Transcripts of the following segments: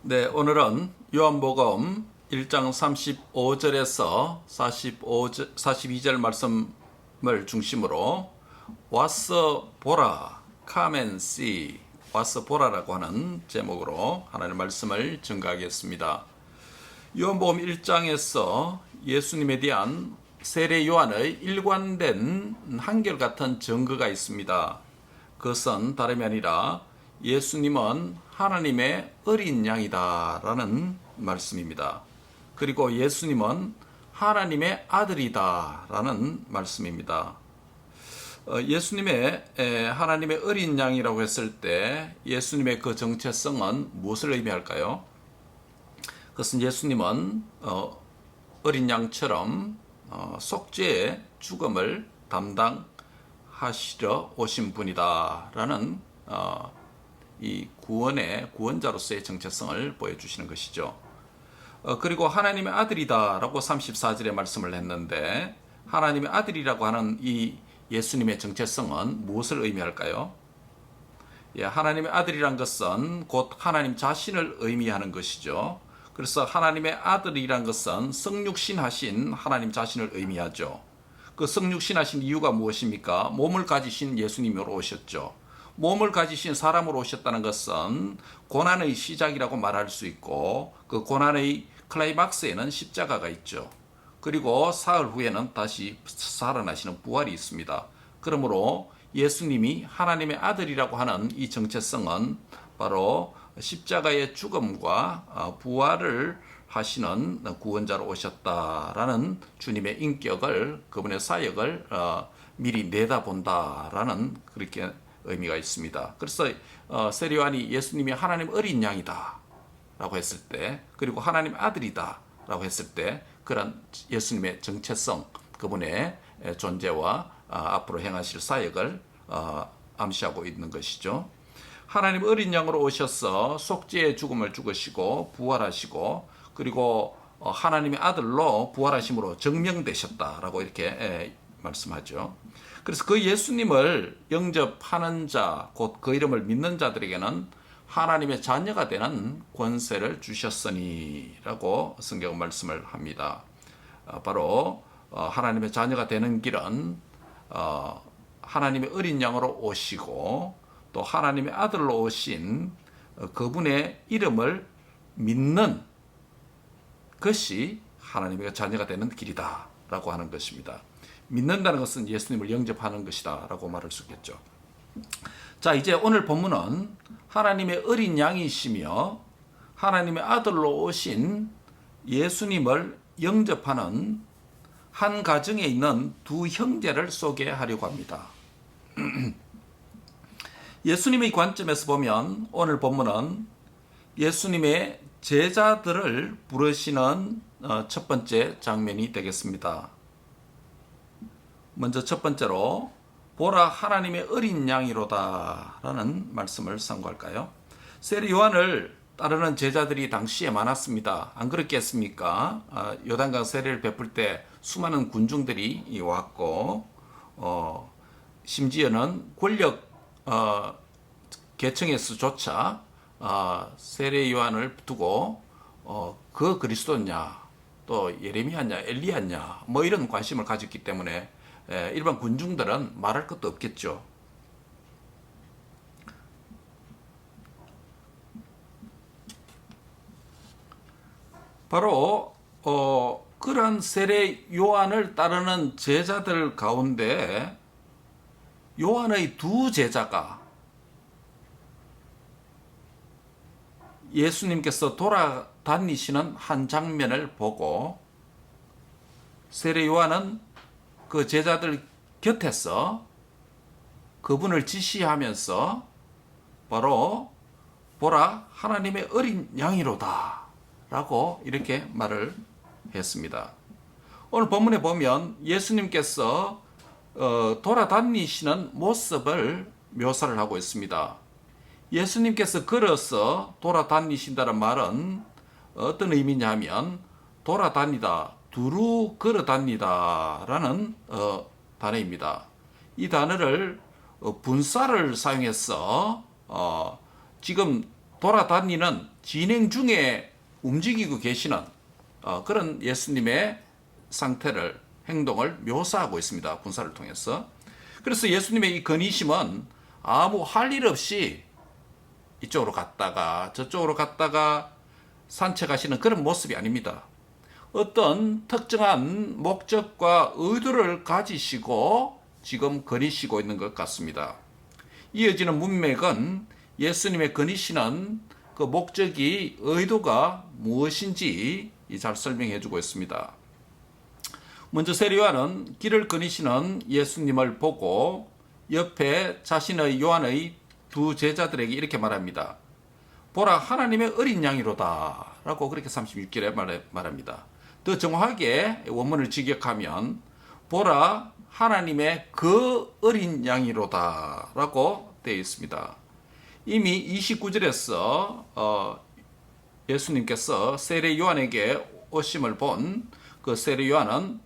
네, 오늘은 요한복음 1장 35절에서 42절 말씀을 중심으로 와서 보라, come and see, 와서 보라라고 하는 제목으로 하나님의 말씀을 증거하겠습니다. 요한복음 1장에서 예수님에 대한 세례 요한의 일관된 한결같은 증거가 있습니다. 그것은 다름이 아니라 예수님은 하나님의 어린 양이다 라는 말씀입니다. 그리고 예수님은 하나님의 아들이다 라는 말씀입니다. 예수님의 하나님의 어린 양이라고 했을 때 예수님의 그 정체성은 무엇을 의미할까요? 그것은 예수님은 어린 양처럼 속죄의 죽음을 담당하시려 오신 분이다라는 이 구원의 구원자로서의 정체성을 보여주시는 것이죠. 그리고 하나님의 아들이다라고 34절에 말씀을 했는데 하나님의 아들이라고 하는 이 예수님의 정체성은 무엇을 의미할까요? 하나님의 아들이란 것은 곧 하나님 자신을 의미하는 것이죠. 그래서 하나님의 아들이란 것은 성육신하신 하나님 자신을 의미하죠. 그 성육신하신 이유가 무엇입니까? 몸을 가지신 예수님으로 오셨죠. 몸을 가지신 사람으로 오셨다는 것은 고난의 시작이라고 말할 수 있고 그 고난의 클라이막스에는 십자가가 있죠. 그리고 사흘 후에는 다시 살아나시는 부활이 있습니다. 그러므로 예수님이 하나님의 아들이라고 하는 이 정체성은 바로 십자가의 죽음과 부활을 하시는 구원자로 오셨다라는 주님의 인격을, 그분의 사역을 미리 내다본다라는 그렇게 의미가 있습니다. 그래서 세례 요한이 예수님이 하나님 어린 양이다 라고 했을 때, 그리고 하나님 아들이다 라고 했을 때 그런 예수님의 정체성, 그분의 존재와 앞으로 행하실 사역을 암시하고 있는 것이죠. 하나님 어린 양으로 오셔서 속죄의 죽음을 죽으시고 부활하시고 그리고 하나님의 아들로 부활하심으로 증명되셨다라고 이렇게 말씀하죠. 그래서 그 예수님을 영접하는 자, 곧 그 이름을 믿는 자들에게는 하나님의 자녀가 되는 권세를 주셨으니라고 성경은 말씀을 합니다. 바로 하나님의 자녀가 되는 길은 하나님의 어린 양으로 오시고 또 하나님의 아들로 오신 그분의 이름을 믿는 것이 하나님의 자녀가 되는 길이다 라고 하는 것입니다. 믿는다는 것은 예수님을 영접하는 것이다 라고 말할 수 있겠죠. 자, 이제 오늘 본문은 하나님의 어린 양이시며 하나님의 아들로 오신 예수님을 영접하는 한 가정에 있는 두 형제를 소개하려고 합니다. 예수님의 관점에서 보면 오늘 본문은 예수님의 제자들을 부르시는 첫 번째 장면이 되겠습니다. 먼저 첫 번째로 보라 하나님의 어린 양이로다 라는 말씀을 상고할까요? 세례 요한을 따르는 제자들이 당시에 많았습니다. 안 그렇겠습니까? 요단강 세례를 베풀 때 수많은 군중들이 왔고 심지어는 권력 계층에서조차 세례 요한을 두고 그 그리스도냐 또 예레미야냐 엘리야냐 뭐 이런 관심을 가졌기 때문에 일반 군중들은 말할 것도 없겠죠. 바로 그러한 세례 요한을 따르는 제자들 가운데 요한의 두 제자가 예수님께서 돌아다니시는 한 장면을 보고 세례 요한은 그 제자들 곁에서 그분을 지시하면서 바로 보라 하나님의 어린 양이로다 라고 이렇게 말을 했습니다. 오늘 본문에 보면 예수님께서 돌아다니시는 모습을 묘사를 하고 있습니다. 예수님께서 걸어서 돌아다니신다는 말은 어떤 의미냐 하면 돌아다니다, 두루 걸어다니다 라는 단어입니다. 이 단어를 분사를 사용해서 지금 돌아다니는 진행 중에 움직이고 계시는 그런 예수님의 상태를 행동을 묘사하고 있습니다. 군사를 통해서. 그래서 예수님의 이 건의심은 아무 할 일 없이 이쪽으로 갔다가 저쪽으로 갔다가 산책하시는 그런 모습이 아닙니다. 어떤 특정한 목적과 의도를 가지시고 지금 거니시고 있는 것 같습니다. 이어지는 문맥은 예수님의 거니시는 그 목적이 의도가 무엇인지 잘 설명해 주고 있습니다. 먼저 세례요한은 길을 거니시는 예수님을 보고 옆에 자신의 요한의 두 제자들에게 이렇게 말합니다. 보라, 하나님의 어린 양이로다 라고 그렇게 36절에 말합니다. 더 정확하게 원문을 직역하면 보라, 하나님의 그 어린 양이로다 라고 되어 있습니다. 이미 29절에서 예수님께서 세례 요한에게 오심을 본 그 세례 요한은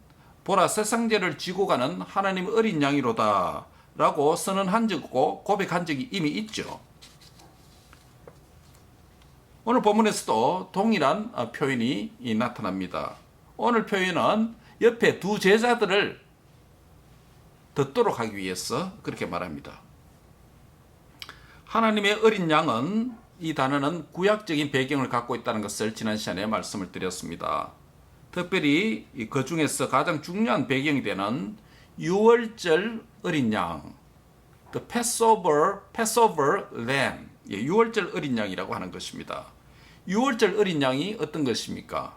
보라, 세상 죄를 지고 가는 하나님의 어린 양이로다 라고 선언한 적고 고백한 적이 이미 있죠. 오늘 본문에서도 동일한 표현이 나타납니다. 오늘 표현은 옆에 두 제자들을 듣도록 하기 위해서 그렇게 말합니다. 하나님의 어린 양은, 이 단어는 구약적인 배경을 갖고 있다는 것을 지난 시간에 말씀을 드렸습니다. 특별히 그 중에서 가장 중요한 배경이 되는 유월절 어린 양, the Passover lamb, 유월절 어린 양이라고 하는 것입니다. 유월절 어린 양이 어떤 것입니까?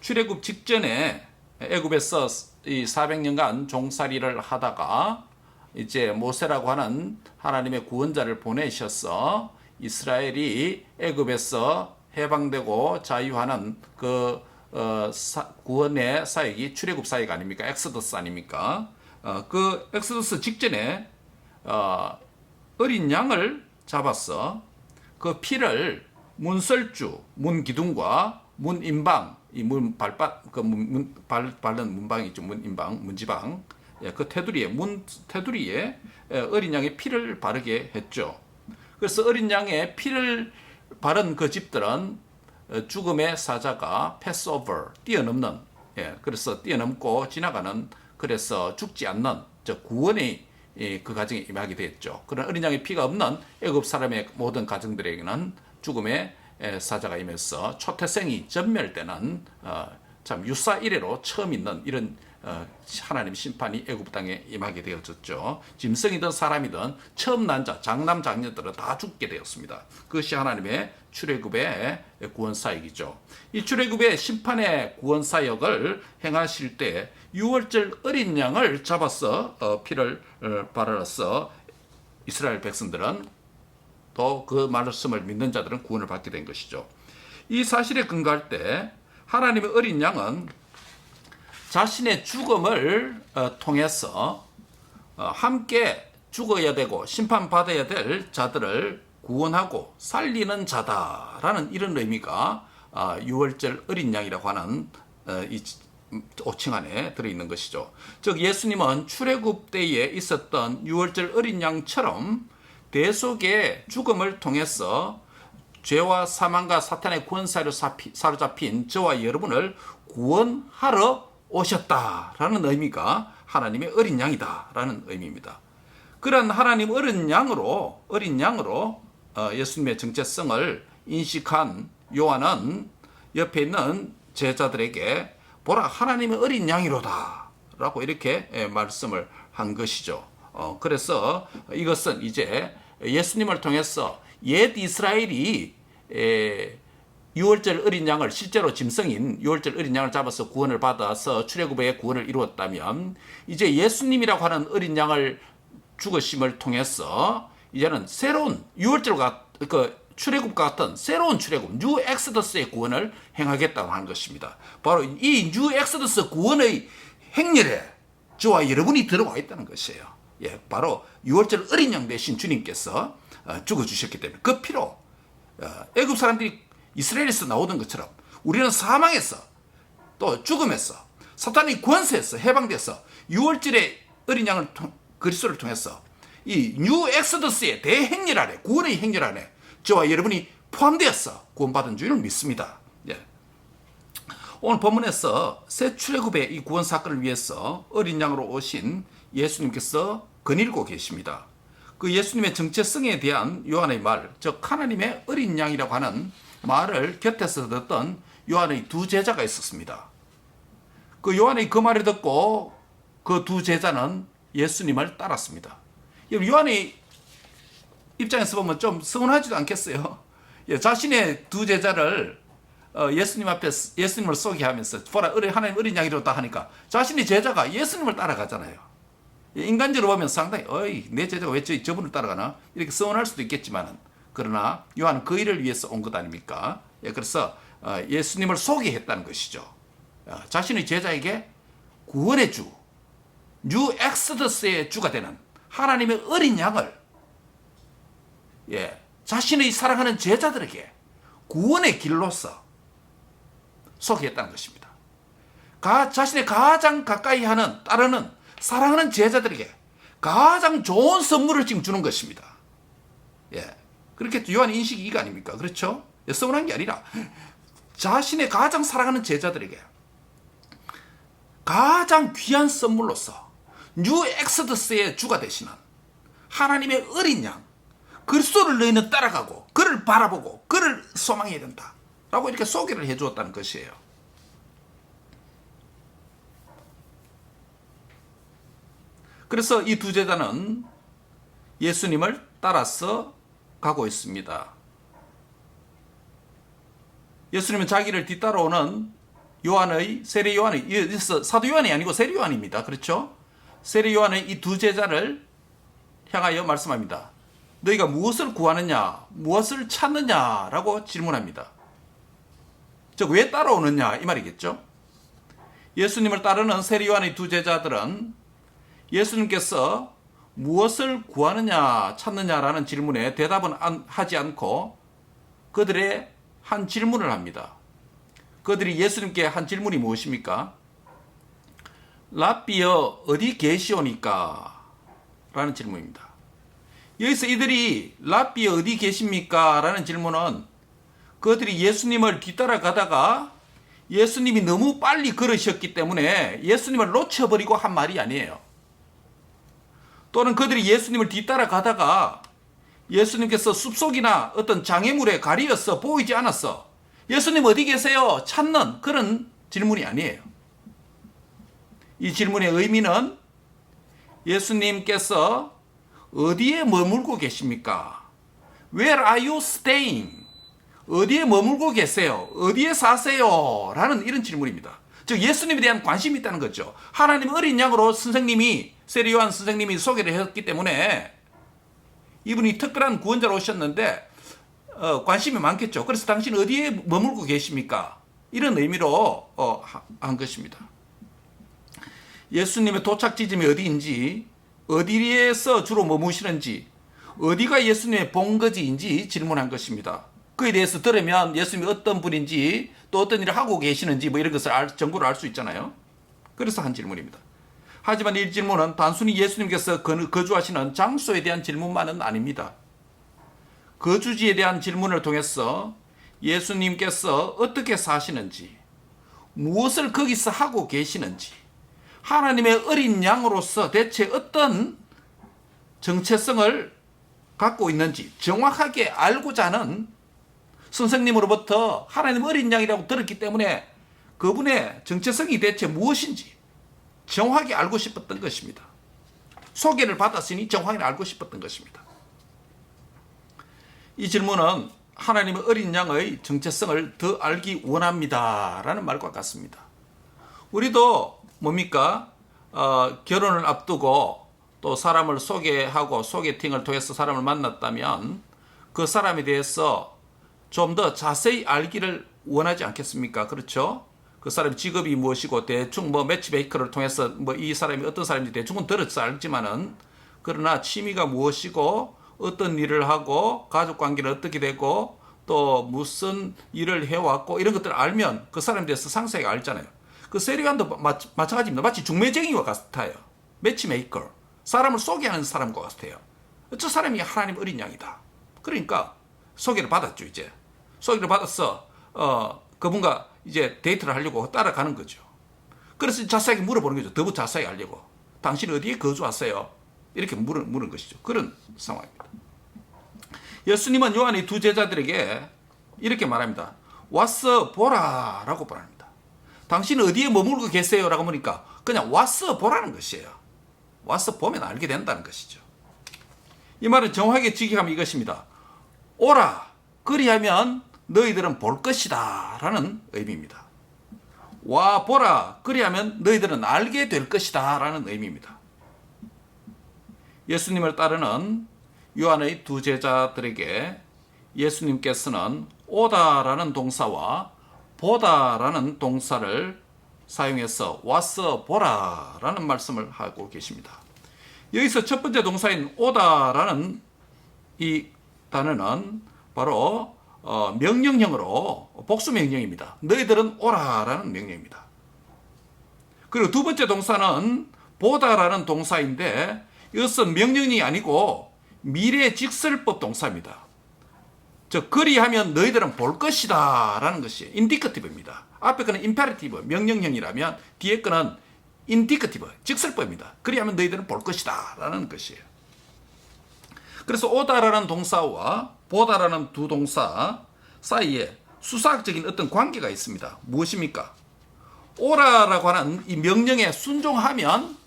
출애굽 직전에 애굽에서 이 400년간 종살이를 하다가 이제 모세라고 하는 하나님의 구원자를 보내셔서 이스라엘이 애굽에서 해방되고 자유하는 그 구원의 사역이 출애굽 사역 아닙니까? 엑소더스 아닙니까? 그 엑소더스 직전에 어린 양을 잡아서 그 피를 문설주, 문기둥과 문인방, 이 바른 문방이 있죠. 문인방, 문지방. 그 테두리에 어린 양의 피를 바르게 했죠. 그래서 어린 양의 피를 바른 그 집들은 죽음의 사자가 패스오버, 뛰어넘는, 그래서 뛰어넘고 지나가는, 그래서 죽지 않는 구원의 그 가정에 임하게 됐죠. 그런 어린 양의 피가 없는 애굽 사람의 모든 가정들에게는 죽음의 사자가 임해서 초태생이 전멸되는 참 유사 이래로 처음 있는 이런 하나님 심판이 애굽 땅에 임하게 되어졌죠. 짐승이든 사람이든 처음 난 자, 장남 장녀들은 다 죽게 되었습니다. 그것이 하나님의 출애굽의 구원 사역이죠. 이 출애굽의 심판의 구원 사역을 행하실 때 유월절 어린 양을 잡아서 피를 바르러서 이스라엘 백성들은 또 그 말씀을 믿는 자들은 구원을 받게 된 것이죠. 이 사실에 근거할 때 하나님의 어린 양은 자신의 죽음을 통해서 함께 죽어야 되고 심판받아야 될 자들을 구원하고 살리는 자다라는 이런 의미가 유월절 어린 양이라고 하는 이 오칭 안에 들어있는 것이죠. 즉 예수님은 출애굽 때에 있었던 유월절 어린 양처럼 대속의 죽음을 통해서 죄와 사망과 사탄의 권세로 사로잡힌 저와 여러분을 구원하러 오셨다라는 의미가 하나님의 어린 양이다라는 의미입니다. 그런 하나님 어린 양으로 예수님의 정체성을 인식한 요한은 옆에 있는 제자들에게 보라, 하나님의 어린 양이로다 라고 이렇게 말씀을 한 것이죠. 그래서 이것은 이제 예수님을 통해서 옛 이스라엘이 유월절 어린 양을, 실제로 짐승인 유월절 어린 양을 잡아서 구원을 받아서 출애굽의 구원을 이루었다면, 이제 예수님이라고 하는 어린 양을 죽으심을 통해서 이제는 새로운 유월절과 출애굽과 같은 새로운 출애굽, 뉴 엑스더스의 구원을 행하겠다고 하는 것입니다. 바로 이 뉴 엑스더스 구원의 행렬에 저와 여러분이 들어와 있다는 것이에요. 바로 유월절 어린 양 대신 주님께서 죽어주셨기 때문에 그 피로 애굽 사람들이 이스라엘에서 나오던 것처럼 우리는 사망에서 또 죽음에서 사탄의 권세에서 해방돼서 유월절의 어린 양을 그리스도를 통해서 이 뉴 엑소더스의 대행렬 안에, 구원의 행렬 안에 저와 여러분이 포함되어서 구원받은 줄을 믿습니다. 예. 오늘 본문에서 새 출애굽의 이 구원 사건을 위해서 어린 양으로 오신 예수님께서 거닐고 계십니다. 그 예수님의 정체성에 대한 요한의 말, 즉 하나님의 어린 양이라고 하는 말을 곁에서 듣던 요한의 두 제자가 있었습니다. 그 요한의 그 말을 듣고 그 두 제자는 예수님을 따랐습니다. 요한의 입장에서 보면 좀 서운하지도 않겠어요? 예, 자신의 두 제자를 예수님 앞에 예수님을 소개하면서 보라 하나님 어린 양이라고 하니까 자신의 제자가 예수님을 따라가잖아요. 인간적으로 보면 상당히 내 제자가 왜 저분을 따라가나 이렇게 서운할 수도 있겠지만은 그러나 요한은 그 일을 위해서 온 것 아닙니까? 예, 그래서 예수님을 소개했다는 것이죠. 자신의 제자에게 구원의 주, 뉴 엑스더스의 주가 되는 하나님의 어린 양을 자신의 사랑하는 제자들에게 구원의 길로서 소개했다는 것입니다. 자신의 가장 가까이 하는 따르는 사랑하는 제자들에게 가장 좋은 선물을 지금 주는 것입니다. 그렇게 요한 인식이 이거 아닙니까? 그렇죠? 서운한 게 아니라 자신의 가장 사랑하는 제자들에게 가장 귀한 선물로서 뉴 엑스더스의 주가 되시는 하나님의 어린 양 그리스도를 너희는 따라가고 그를 바라보고 그를 소망해야 된다 라고 이렇게 소개를 해 주었다는 것이에요. 그래서 이 두 제자는 예수님을 따라서 가고 있습니다. 예수님은 자기를 뒤따라오는 요한의 세례 요한의 사도 요한이 아니고 세례 요한입니다. 그렇죠? 세례 요한의 이 두 제자를 향하여 말씀합니다. 너희가 무엇을 구하느냐, 무엇을 찾느냐라고 질문합니다. 즉 왜 따라오느냐 이 말이겠죠. 예수님을 따르는 세례 요한의 두 제자들은 예수님께서 무엇을 구하느냐 찾느냐라는 질문에 대답은 하지 않고 그들의 한 질문을 합니다. 그들이 예수님께 한 질문이 무엇입니까? 랍비여 어디 계시오니까? 라는 질문입니다. 여기서 이들이 랍비여 어디 계십니까? 라는 질문은 그들이 예수님을 뒤따라가다가 예수님이 너무 빨리 걸으셨기 때문에 예수님을 놓쳐버리고 한 말이 아니에요. 또는 그들이 예수님을 뒤따라가다가 예수님께서 숲속이나 어떤 장애물에 가리어서 보이지 않았어. 예수님 어디 계세요? 찾는 그런 질문이 아니에요. 이 질문의 의미는 예수님께서 어디에 머물고 계십니까? Where are you staying? 어디에 머물고 계세요? 어디에 사세요? 라는 이런 질문입니다. 즉 예수님에 대한 관심이 있다는 거죠. 하나님 어린 양으로 선생님이 세례 요한 선생님이 소개를 했기 때문에 이분이 특별한 구원자로 오셨는데 관심이 많겠죠. 그래서 당신 어디에 머물고 계십니까? 이런 의미로 한 것입니다. 예수님의 도착 지점이 어디인지, 어디에서 주로 머무시는지, 어디가 예수님의 본거지인지 질문한 것입니다. 그에 대해서 들으면 예수님이 어떤 분인지 또 어떤 일을 하고 계시는지 뭐 이런 것을 정보를 알 수 있잖아요. 그래서 한 질문입니다. 하지만 이 질문은 단순히 예수님께서 거주하시는 장소에 대한 질문만은 아닙니다. 거주지에 대한 질문을 통해서 예수님께서 어떻게 사시는지, 무엇을 거기서 하고 계시는지, 하나님의 어린 양으로서 대체 어떤 정체성을 갖고 있는지 정확하게 알고자 하는 선생님으로부터 하나님 어린 양이라고 들었기 때문에 그분의 정체성이 대체 무엇인지 정확히 알고 싶었던 것입니다. 소개를 받았으니 정확히 알고 싶었던 것입니다. 이 질문은 하나님의 어린 양의 정체성을 더 알기 원합니다 라는 말과 같습니다. 우리도 뭡니까? 결혼을 앞두고 또 사람을 소개하고 소개팅을 통해서 사람을 만났다면 그 사람에 대해서 좀 더 자세히 알기를 원하지 않겠습니까? 그렇죠? 그 사람의 직업이 무엇이고 대충 매치메이커를 통해서 이 사람이 어떤 사람인지 대충은 들어서 알지만은 그러나 취미가 무엇이고 어떤 일을 하고 가족 관계는 어떻게 되고 또 무슨 일을 해왔고 이런 것들을 알면 그 사람에 대해서 상세하게 알잖아요. 그 세례요한도 마찬가지입니다. 마치 중매쟁이와 같아요. 매치메이커. 사람을 소개하는 사람과 같아요. 저 사람이 하나님 어린 양이다. 그러니까 소개를 받았죠, 이제. 소개를 받았어. 그분과 이제 데이트를 하려고 따라가는 거죠. 그래서 자세하게 물어보는 거죠. 더 자세하게 하려고. 당신 어디에 거주하세요? 이렇게 물은 것이죠. 그런 상황입니다. 예수님은 요한의 두 제자들에게 이렇게 말합니다. 와서 보라 라고 말합니다. 당신은 어디에 머물고 계세요? 라고 하니까 그냥 와서 보라는 것이에요. 와서 보면 알게 된다는 것이죠. 이 말은 정확하게 직역하면 이것입니다. 오라 그리하면 너희들은 볼 것이다 라는 의미입니다. 와 보라 그리하면 너희들은 알게 될 것이다 라는 의미입니다. 예수님을 따르는 요한의 두 제자들에게 예수님께서는 오다라는 동사와 보다라는 동사를 사용해서 와서 보라라는 말씀을 하고 계십니다. 여기서 첫 번째 동사인 오다라는 이 단어는 바로 명령형으로 복수 명령입니다. 너희들은 오라라는 명령입니다. 그리고 두 번째 동사는 보다라는 동사인데 이것은 명령이 아니고 미래직설법 동사입니다. 즉 그리하면 너희들은 볼 것이다 라는 것이 인디커티브입니다. 앞에 거는 임페라티브 명령형이라면 뒤에 거는 인디커티브 직설법입니다. 그리하면 너희들은 볼 것이다 라는 것이에요. 그래서 오다라는 동사와 보다라는 두 동사 사이에 수사학적인 어떤 관계가 있습니다. 무엇입니까? 오라라고 하는 이 명령에 순종하면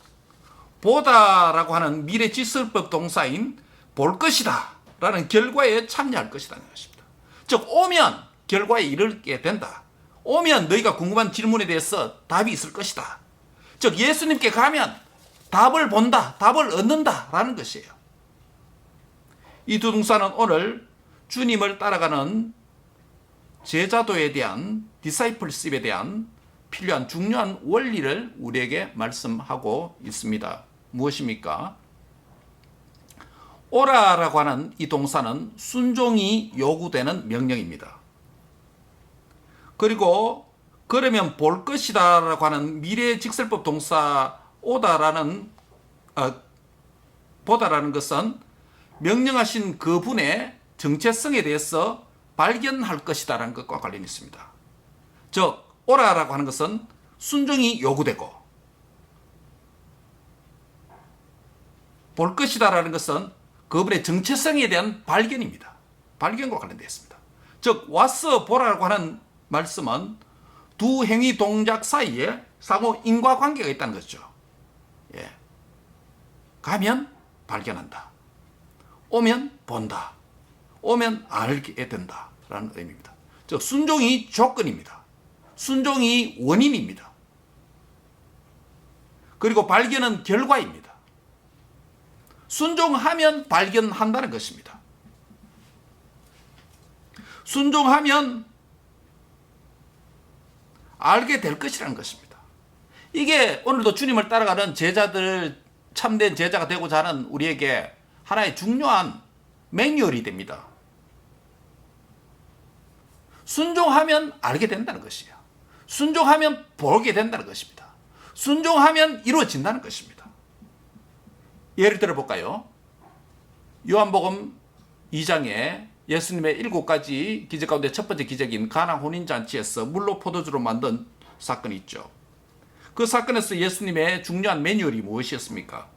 보다라고 하는 미래직설법 동사인 볼 것이다 라는 결과에 참여할 것이라는 것입니다. 즉 오면 결과에 이르게 된다. 오면 너희가 궁금한 질문에 대해서 답이 있을 것이다. 즉 예수님께 가면 답을 본다, 답을 얻는다 라는 것이에요. 이 두 동사는 오늘 주님을 따라가는 제자도에 대한 디사이플십에 대한 필요한 중요한 원리를 우리에게 말씀하고 있습니다. 무엇입니까? 오라라고 하는 이 동사는 순종이 요구되는 명령입니다. 그리고 그러면 볼 것이다 라고 하는 미래직설법 동사 보다라는 것은 명령하신 그분의 정체성에 대해서 발견할 것이다 라는 것과 관련이 있습니다. 즉 오라라고 하는 것은 순종이 요구되고 볼 것이다 라는 것은 그분의 정체성에 대한 발견입니다. 발견과 관련되어 있습니다. 즉 와서 보라라고 하는 말씀은 두 행위 동작 사이에 상호 인과관계가 있다는 것이죠. 예. 가면 발견한다. 오면 본다. 오면 알게 된다 라는 의미입니다. 즉 순종이 조건입니다. 순종이 원인입니다. 그리고 발견은 결과입니다. 순종하면 발견한다는 것입니다. 순종하면 알게 될 것이라는 것입니다. 이게 오늘도 주님을 따라가는 제자들, 참된 제자가 되고자 하는 우리에게 하나의 중요한 매뉴얼이 됩니다. 순종하면 알게 된다는 것이에요. 순종하면 보게 된다는 것입니다. 순종하면 이루어진다는 것입니다. 예를 들어 볼까요? 요한복음 2장에 예수님의 7가지 기적 가운데 첫 번째 기적인 가나 혼인잔치에서 물로 포도주로 만든 사건이 있죠. 그 사건에서 예수님의 중요한 매뉴얼이 무엇이었습니까?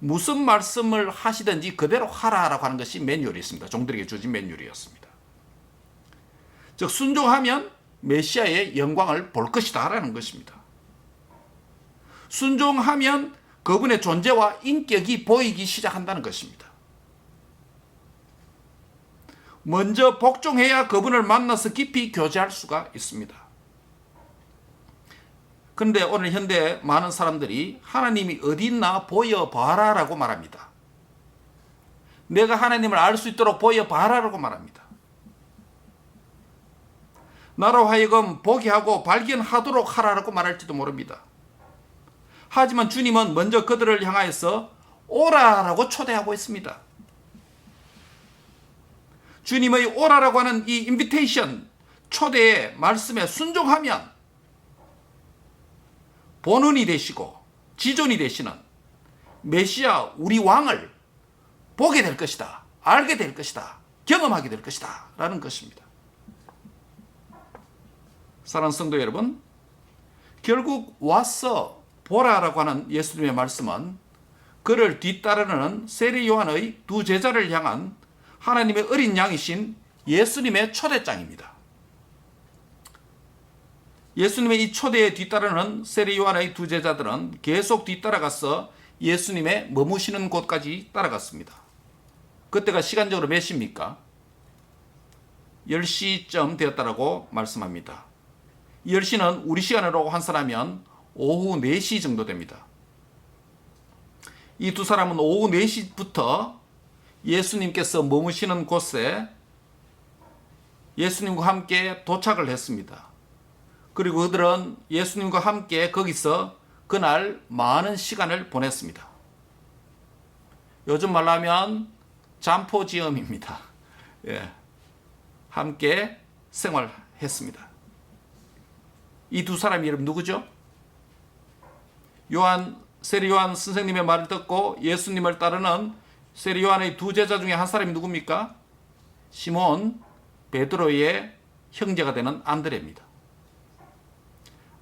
무슨 말씀을 하시든지 그대로 하라라고 하는 것이 매뉴얼이었습니다. 종들에게 주어진 매뉴얼이었습니다. 즉 순종하면 메시아의 영광을 볼 것이다 라는 것입니다. 순종하면 그분의 존재와 인격이 보이기 시작한다는 것입니다. 먼저 복종해야 그분을 만나서 깊이 교제할 수가 있습니다. 그런데 오늘 현대 많은 사람들이 하나님이 어디 있나 보여봐라 라고 말합니다. 내가 하나님을 알 수 있도록 보여봐라 라고 말합니다. 나로 하여금 보게 하고 발견하도록 하라라고 말할지도 모릅니다. 하지만 주님은 먼저 그들을 향하여서 오라라고 초대하고 있습니다. 주님의 오라라고 하는 이 인비테이션, 초대의 말씀에 순종하면 본원이 되시고 지존이 되시는 메시아 우리 왕을 보게 될 것이다. 알게 될 것이다. 경험하게 될 것이다. 라는 것입니다. 사랑하는 성도 여러분, 결국 와서 보라라고 하는 예수님의 말씀은 그를 뒤따르는 세례 요한의 두 제자를 향한 하나님의 어린 양이신 예수님의 초대장입니다. 예수님의 이 초대에 뒤따르는 세례 요한의 두 제자들은 계속 뒤따라가서 예수님의 머무시는 곳까지 따라갔습니다. 그때가 시간적으로 몇 시입니까? 10시쯤 되었다라고 말씀합니다. 10시는 우리 시간으로 환산하면 오후 4시 정도 됩니다. 이 두 사람은 오후 4시부터 예수님께서 머무시는 곳에 예수님과 함께 도착을 했습니다. 그리고 그들은 예수님과 함께 거기서 그날 많은 시간을 보냈습니다. 요즘 말로 하면 잠포지엄입니다. 예, 함께 생활했습니다. 이 두 사람이 여러분 누구죠? 세례 요한 선생님의 말을 듣고 예수님을 따르는 세례 요한의 두 제자 중에 한 사람이 누굽니까? 시몬 베드로의 형제가 되는 안드레입니다.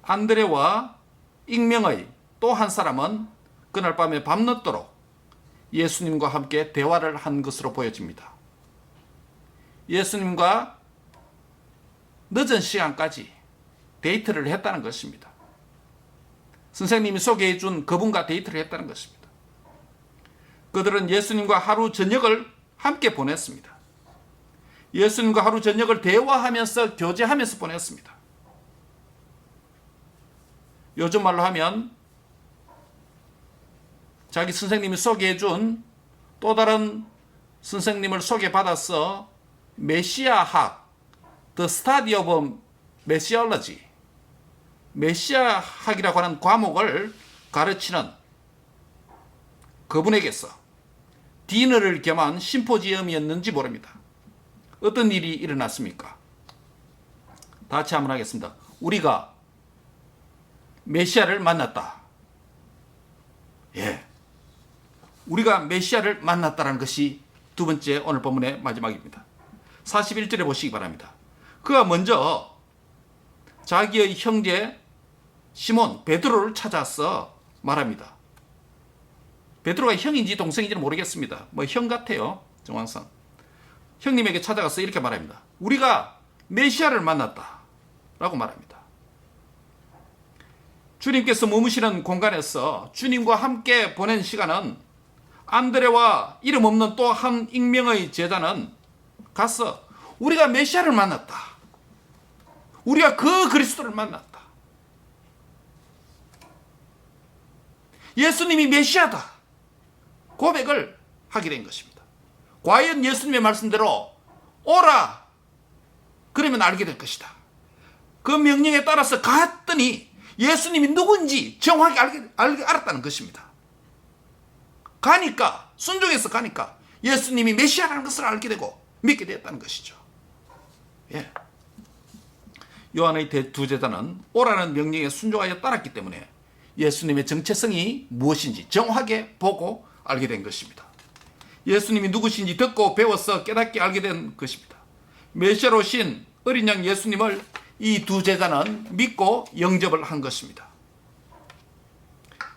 안드레와 익명의 또 한 사람은 그날 밤에 밤늦도록 예수님과 함께 대화를 한 것으로 보여집니다. 예수님과 늦은 시간까지 데이트를 했다는 것입니다. 선생님이 소개해 준 그분과 데이트를 했다는 것입니다. 그들은 예수님과 하루 저녁을 함께 보냈습니다. 예수님과 하루 저녁을 대화하면서 교제하면서 보냈습니다. 요즘 말로 하면 자기 선생님이 소개해 준 또 다른 선생님을 소개받아서 메시아학, The Study of Messiology, 메시아학이라고 하는 과목을 가르치는 그분에게서 디너를 겸한 심포지엄이었는지 모릅니다. 어떤 일이 일어났습니까? 다 같이 한번 하겠습니다. 우리가 메시아를 만났다. 예. 우리가 메시아를 만났다는 것이 두 번째 오늘 본문의 마지막입니다. 41절에 보시기 바랍니다. 그가 먼저 자기의 형제 시몬 베드로를 찾아서 말합니다. 베드로가 형인지 동생인지는 모르겠습니다. 뭐 형 같아요. 정황상. 형님에게 찾아가서 이렇게 말합니다. 우리가 메시아를 만났다. 라고 말합니다. 주님께서 머무시는 공간에서 주님과 함께 보낸 시간은 안드레와 이름 없는 또 한 익명의 제자는 가서 우리가 메시아를 만났다. 우리가 그 그리스도를 만났다. 예수님이 메시아다. 고백을 하게 된 것입니다. 과연 예수님의 말씀대로 오라. 그러면 알게 될 것이다. 그 명령에 따라서 갔더니 예수님이 누군지 정확히 알았다는 것입니다. 가니까, 순종해서 가니까 예수님이 메시아라는 것을 알게 되고 믿게 되었다는 것이죠. 예. 요한의 두 제자는 오라는 명령에 순종하여 따랐기 때문에 예수님의 정체성이 무엇인지 정확하게 보고 알게 된 것입니다. 예수님이 누구신지 듣고 배워서 깨닫게 알게 된 것입니다. 메시아로 오신 어린 양 예수님을 이 두 제자는 믿고 영접을 한 것입니다.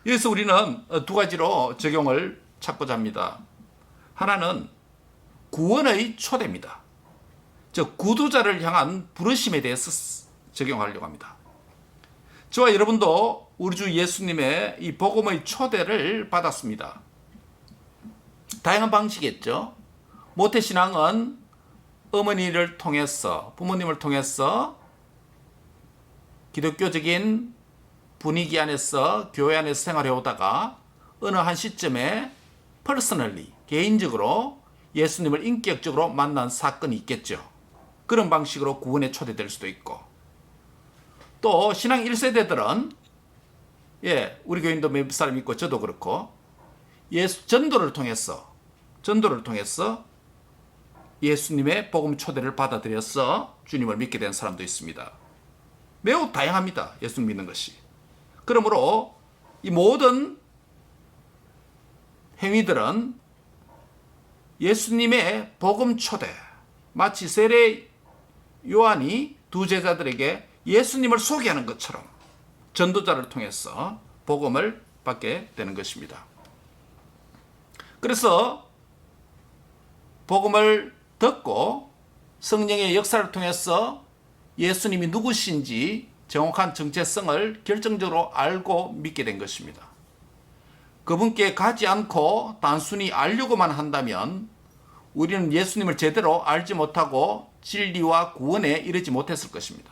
여기서 우리는 두 가지로 적용을 찾고자 합니다. 하나는 구원의 초대입니다. 즉 구두자를 향한 부르심에 대해서 적용하려고 합니다. 저와 여러분도 우리 주 예수님의 이 복음의 초대를 받았습니다. 다양한 방식이겠죠. 모태신앙은 어머니를 통해서, 부모님을 통해서 기독교적인 분위기 안에서 교회 안에서 생활해 오다가 어느 한 시점에 퍼스널리, 개인적으로 예수님을 인격적으로 만난 사건이 있겠죠. 그런 방식으로 구원에 초대될 수도 있고, 또 신앙 1세대들은 우리 교인도 몇 사람 있고 저도 그렇고 전도를 통해서 예수님의 복음 초대를 받아들여서 주님을 믿게 된 사람도 있습니다. 매우 다양합니다. 예수 믿는 것이. 그러므로 이 모든 행위들은 예수님의 복음 초대, 마치 세례 요한이 두 제자들에게 예수님을 소개하는 것처럼 전도자를 통해서 복음을 받게 되는 것입니다. 그래서 복음을 듣고 성령의 역사를 통해서 예수님이 누구신지 정확한 정체성을 결정적으로 알고 믿게 된 것입니다. 그분께 가지 않고 단순히 알려고만 한다면 우리는 예수님을 제대로 알지 못하고 진리와 구원에 이르지 못했을 것입니다.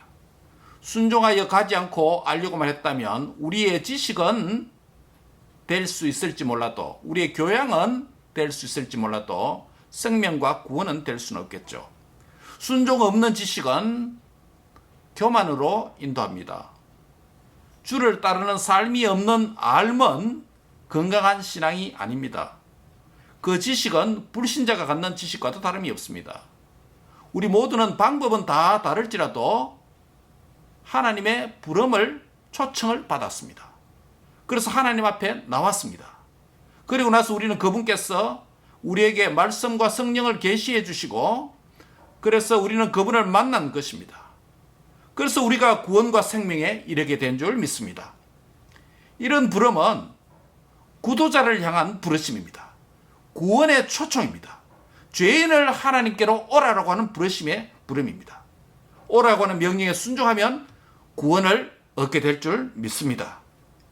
순종하여 가지 않고 알려고만 했다면 우리의 지식은 될 수 있을지 몰라도, 우리의 교양은 될 수 있을지 몰라도 생명과 구원은 될 수는 없겠죠. 순종 없는 지식은 교만으로 인도합니다. 주를 따르는 삶이 없는 삶은 건강한 신앙이 아닙니다. 그 지식은 불신자가 갖는 지식과도 다름이 없습니다. 우리 모두는 방법은 다 다를지라도 하나님의 부름을, 초청을 받았습니다. 그래서 하나님 앞에 나왔습니다. 그리고 나서 우리는 그분께서 우리에게 말씀과 성령을 계시해 주시고, 그래서 우리는 그분을 만난 것입니다. 그래서 우리가 구원과 생명에 이르게 된 줄 믿습니다. 이런 부름은 구도자를 향한 부르심입니다. 구원의 초청입니다. 죄인을 하나님께로 오라라고 하는 부름입니다. 오라고 하는 명령에 순종하면 구원을 얻게 될 줄 믿습니다.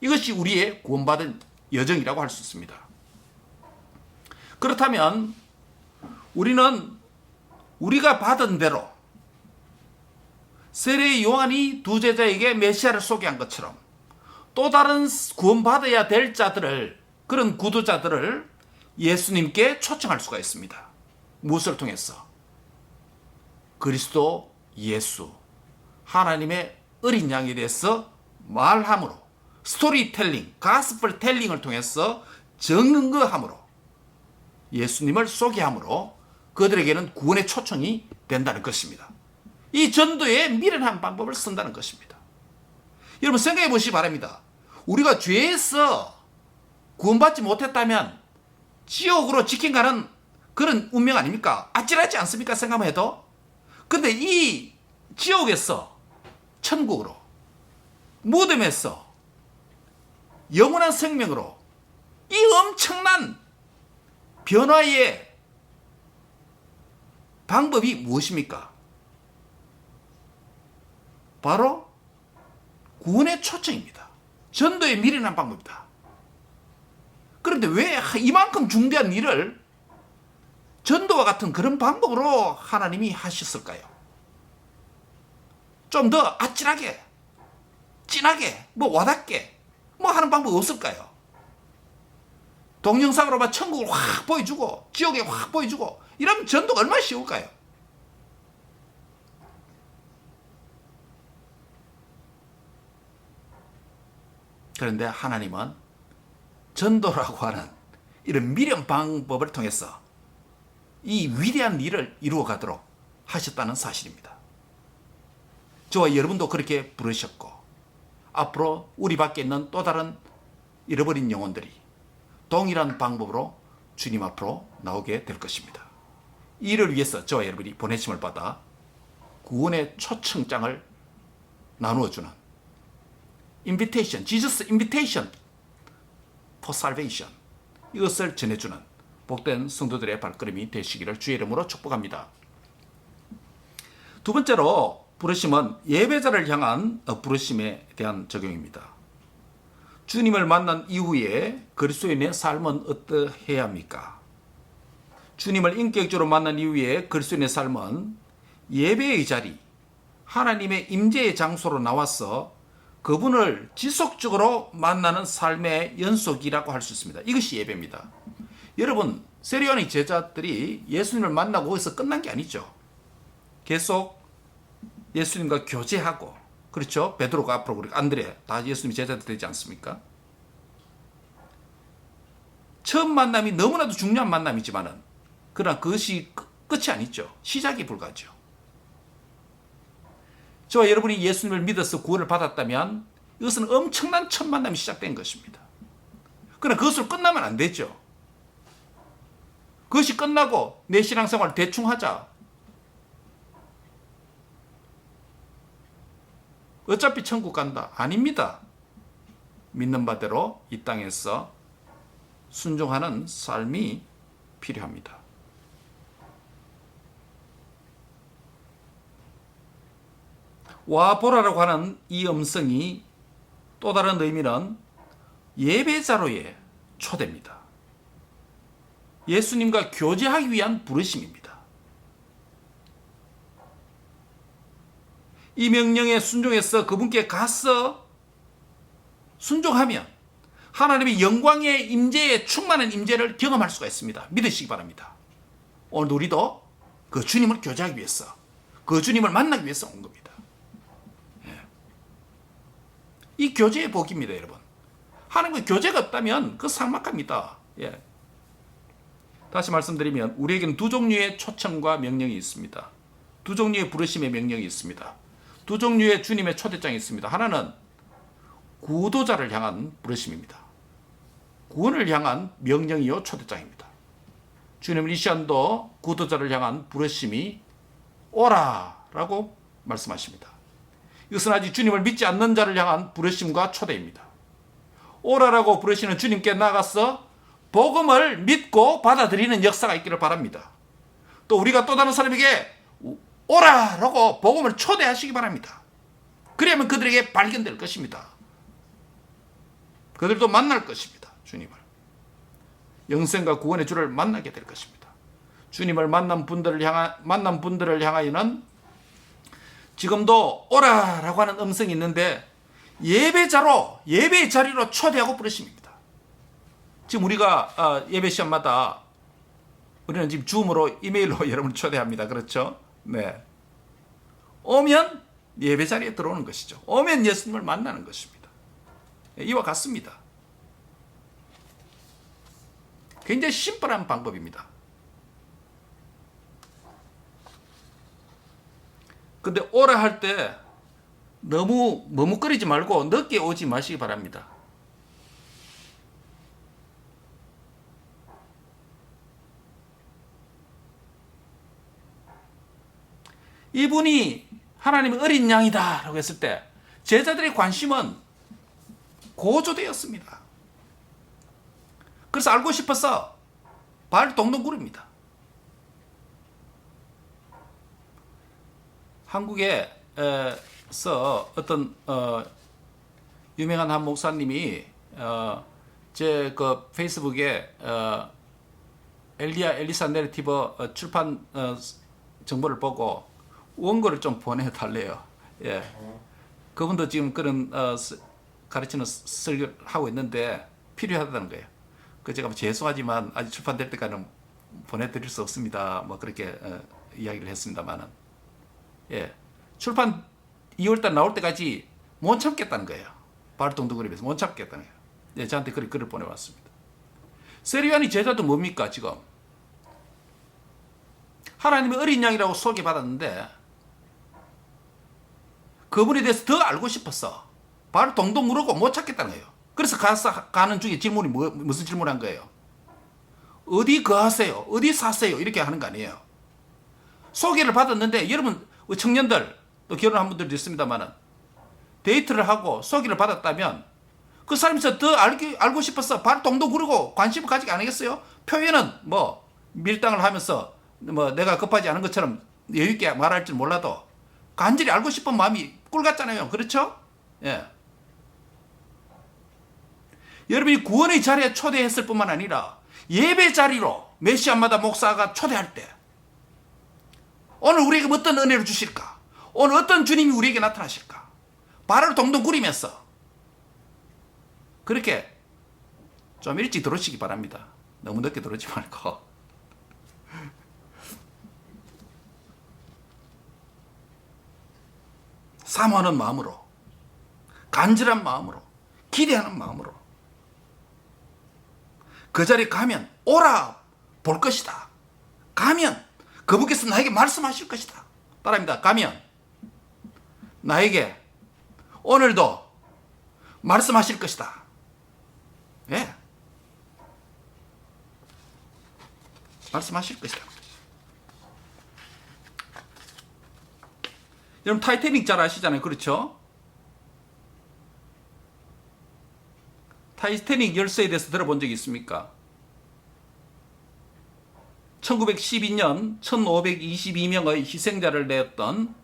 이것이 우리의 구원받은 여정이라고 할 수 있습니다. 그렇다면 우리는 우리가 받은 대로 세례 요한이 두 제자에게 메시아를 소개한 것처럼 또 다른 구원받아야 될 자들을, 그런 구도자들을 예수님께 초청할 수가 있습니다. 무엇을 통해서? 그리스도 예수, 하나님의 어린 양에 대해서 말함으로, 스토리텔링, 가스펠 텔링을 통해서 증거함으로, 예수님을 소개함으로 그들에게는 구원의 초청이 된다는 것입니다. 이 전도에 미련한 방법을 쓴다는 것입니다. 여러분 생각해 보시기 바랍니다. 우리가 죄에서 구원받지 못했다면 지옥으로 직행가는 그런 운명 아닙니까? 아찔하지 않습니까? 생각만 해도. 근데 이 지옥에서 천국으로, 무덤에서 영원한 생명으로, 이 엄청난 변화의 방법이 무엇입니까? 바로 구원의 초청입니다. 전도의 미련한 방법이다. 그런데 왜 이만큼 중대한 일을 전도와 같은 그런 방법으로 하나님이 하셨을까요? 좀 더 아찔하게, 진하게, 와닿게 하는 방법이 없을까요? 동영상으로 막 천국을 확 보여주고 지옥에 확 보여주고 이러면 전도가 얼마나 쉬울까요? 그런데 하나님은 전도라고 하는 이런 미련 방법을 통해서 이 위대한 일을 이루어 가도록 하셨다는 사실입니다. 저와 여러분도 그렇게 부르셨고, 앞으로 우리 밖에 있는 또 다른 잃어버린 영혼들이 동일한 방법으로 주님 앞으로 나오게 될 것입니다. 이를 위해서 저와 여러분이 보내심을 받아 구원의 초청장을 나누어주는 invitation, Jesus invitation for salvation, 이것을 전해주는 복된 성도들의 발걸음이 되시기를 주의 이름으로 축복합니다. 두 번째로 부르심은 예배자를 향한 부르심에 대한 적용입니다. 주님을 만난 이후에 그리스도인의 삶은 어떠해야 합니까? 주님을 인격적으로 만난 이후에 그리스도인의 삶은 예배의 자리, 하나님의 임재의 장소로 나와서 그분을 지속적으로 만나는 삶의 연속이라고 할 수 있습니다. 이것이 예배입니다. 여러분, 세례 요한의 제자들이 예수님을 만나고 거기서 끝난 게 아니죠. 계속 예수님과 교제하고, 그렇죠? 베드로가 앞으로 그리고 안드레 다 예수님 제자들 되지 않습니까? 처음 만남이 너무나도 중요한 만남이지만은 그러나 그것이 끝이 아니죠. 시작이 불과하죠. 저와 여러분이 예수님을 믿어서 구원을 받았다면 이것은 엄청난 첫 만남이 시작된 것입니다. 그러나 그것으로 끝나면 안 되죠. 그것이 끝나고 내 신앙생활을 대충 하자, 어차피 천국 간다. 아닙니다. 믿는 바대로 이 땅에서 순종하는 삶이 필요합니다. 와 보라라고 하는 이 음성이 또 다른 의미는 예배자로의 초대입니다. 예수님과 교제하기 위한 부르심입니다. 이 명령에 순종해서 그분께 가서 순종하면 하나님의 영광의 임재에 충만한 임재를 경험할 수가 있습니다. 믿으시기 바랍니다. 오늘 우리도 그 주님을 교제하기 위해서, 그 주님을 만나기 위해서 온 겁니다. 이 교제의 복입니다, 여러분. 하나님과 교제가 없다면 그 삭막합니다. 예. 다시 말씀드리면 우리에게는 두 종류의 초청과 명령이 있습니다. 두 종류의 부르심의 명령이 있습니다. 두 종류의 주님의 초대장이 있습니다. 하나는 구도자를 향한 부르심입니다. 구원을 향한 명령이요 초대장입니다. 주님은 이 시간도 구도자를 향한 부르심이 오라라고 말씀하십니다. 이것은 아직 주님을 믿지 않는 자를 향한 부르심과 초대입니다. 오라라고 부르시는 주님께 나가서 복음을 믿고 받아들이는 역사가 있기를 바랍니다. 또 우리가 또 다른 사람에게 오라라고 복음을 초대하시기 바랍니다. 그러면 그들에게 발견될 것입니다. 그들도 만날 것입니다. 주님을. 영생과 구원의 주를 만나게 될 것입니다. 주님을 만난 분들을 향하여는 지금도 오라라고 하는 음성이 있는데 예배의 자리로 초대하고 부르십니다. 지금 우리가 예배 시간마다 우리는 지금 줌으로 이메일로 여러분을 초대합니다. 그렇죠? 네. 오면 예배 자리에 들어오는 것이죠. 오면 예수님을 만나는 것입니다. 이와 같습니다. 굉장히 심플한 방법입니다. 근데 오라 할 때 너무 머뭇거리지 말고 늦게 오지 마시기 바랍니다. 이분이 하나님의 어린 양이다 라고 했을 때 제자들의 관심은 고조되었습니다. 그래서 알고 싶어서 발 동동 구릅니다. 한국에서 어떤 유명한 한 목사님이 제 그 페이스북에 엘리사 내러티브 출판 정보를 보고 원고를 좀 보내달래요. 예. 그분도 지금 그런 가르치는 설교를 하고 있는데 필요하다는 거예요. 그 제가 죄송하지만 아직 출판될 때까지는 보내드릴 수 없습니다. 뭐 그렇게 이야기를 했습니다만은, 예. 출판 2월달 나올 때까지 못 참겠다는 거예요. 발동두그립에서 못 참겠다는 거예요. 예, 저한테 글을 보내왔습니다. 세리안이 제자도 뭡니까 지금? 하나님의 어린 양이라고 소개받았는데 그분에 대해서 더 알고 싶어서 발을 동동 구르고 못 찾겠다는 거예요. 그래서 가는 중에 질문이 무슨 질문을 한 거예요? 어디 거하세요? 어디 사세요? 이렇게 하는 거 아니에요. 소개를 받았는데 여러분 청년들 또 결혼한 분들도 있습니다만 데이트를 하고 소개를 받았다면 그 사람에서 더 알고 싶어서 발을 동동 구르고 관심을 가지지 않겠어요? 표현은 뭐 밀당을 하면서 뭐 내가 급하지 않은 것처럼 여유있게 말할 줄 몰라도 간절히 알고 싶은 마음이 꿀 같잖아요. 그렇죠? 예. 여러분이 구원의 자리에 초대했을 뿐만 아니라 예배 자리로 메시아마다 목사가 초대할 때 오늘 우리에게 어떤 은혜를 주실까? 오늘 어떤 주님이 우리에게 나타나실까? 발을 동동 구리면서 그렇게 좀 일찍 들어오시기 바랍니다. 너무 늦게 들어오지 말고. 사모하는 마음으로, 간절한 마음으로, 기대하는 마음으로 그 자리에 가면 오라 볼 것이다. 가면 그분께서 나에게 말씀하실 것이다. 따라합니다. 가면 나에게 오늘도 말씀하실 것이다. 예. 말씀하실 것이다. 여러분 타이타닉 잘 아시잖아요. 그렇죠? 타이타닉 열쇠에 대해서 들어본 적이 있습니까? 1912년 1522명의 희생자를 내었던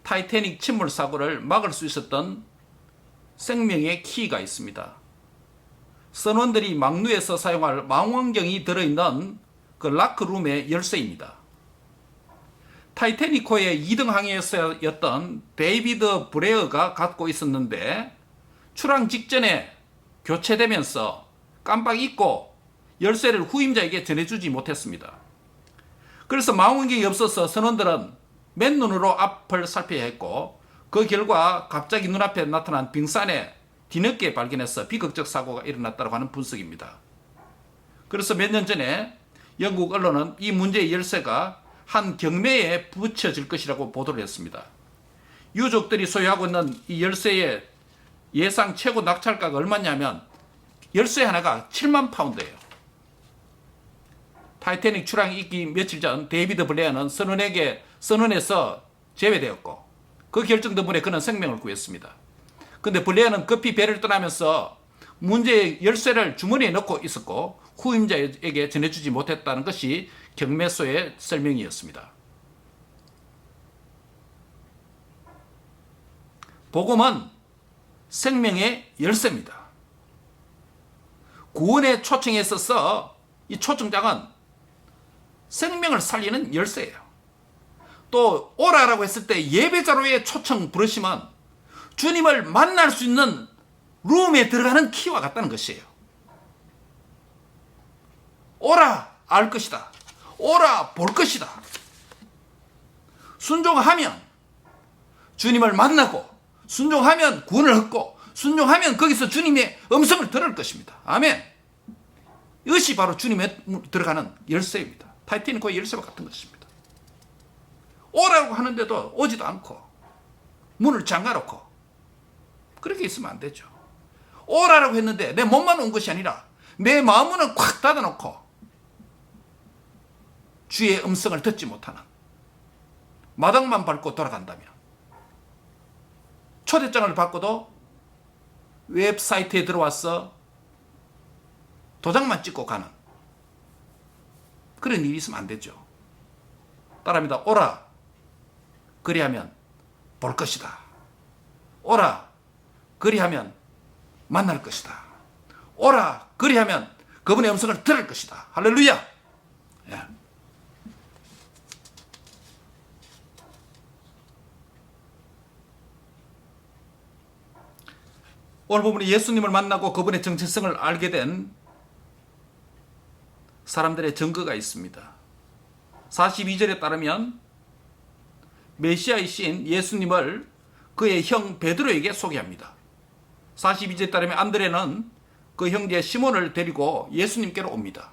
타이타닉 침몰 사고를 막을 수 있었던 생명의 키가 있습니다. 선원들이 망루에서 사용할 망원경이 들어있는 그 락크룸의 열쇠입니다. 타이타닉호의 2등 항해사였던 데이비드 브레어가 갖고 있었는데 출항 직전에 교체되면서 깜빡 잊고 열쇠를 후임자에게 전해주지 못했습니다. 그래서 망원경이 없어서 선원들은 맨눈으로 앞을 살펴야 했고 그 결과 갑자기 눈앞에 나타난 빙산에 뒤늦게 발견해서 비극적 사고가 일어났다고 하는 분석입니다. 그래서 몇 년 전에 영국 언론은 이 문제의 열쇠가 한 경매에 붙여질 것이라고 보도를 했습니다. 유족들이 소유하고 있는 이 열쇠의 예상 최고 낙찰가가 얼마냐면 열쇠 하나가 7만 파운드예요. 타이타닉 출항이 있기 며칠 전 데이비드 블레어는 선원에서 제외되었고 그 결정 덕분에 그는 생명을 구했습니다. 근데 블레어는 급히 배를 떠나면서 문제의 열쇠를 주머니에 넣고 있었고 후임자에게 전해주지 못했다는 것이 경매소의 설명이었습니다. 복음은 생명의 열쇠입니다. 구원의 초청에 있어서 이 초청장은 생명을 살리는 열쇠예요. 또 오라라고 했을 때 예배자로의 초청 부르심은 주님을 만날 수 있는 룸에 들어가는 키와 같다는 것이에요. 오라 알 것이다. 오라 볼 것이다. 순종하면 주님을 만나고 순종하면 구원을 얻고 순종하면 거기서 주님의 음성을 들을 것입니다. 아멘. 이것이 바로 주님의 들어가는 열쇠입니다. 타이타닉호의 열쇠와 같은 것입니다. 오라고 하는데도 오지도 않고 문을 잠가놓고 그렇게 있으면 안 되죠. 오라라고 했는데 내 몸만 온 것이 아니라 내 마음문을 콱 닫아놓고 주의 음성을 듣지 못하는 마당만 밟고 돌아간다면 초대장을 받고도 웹사이트에 들어와서 도장만 찍고 가는 그런 일이 있으면 안 되죠. 따라합니다. 오라 그리하면 볼 것이다. 오라 그리하면 만날 것이다. 오라 그리하면 그분의 음성을 들을 것이다. 할렐루야. 예. 오늘 부분에 예수님을 만나고 그분의 정체성을 알게 된 사람들의 증거가 있습니다. 42절에 따르면 메시아이신 예수님을 그의 형 베드로에게 소개합니다. 42절에 따르면 안드레는 그 형제 시몬을 데리고 예수님께로 옵니다.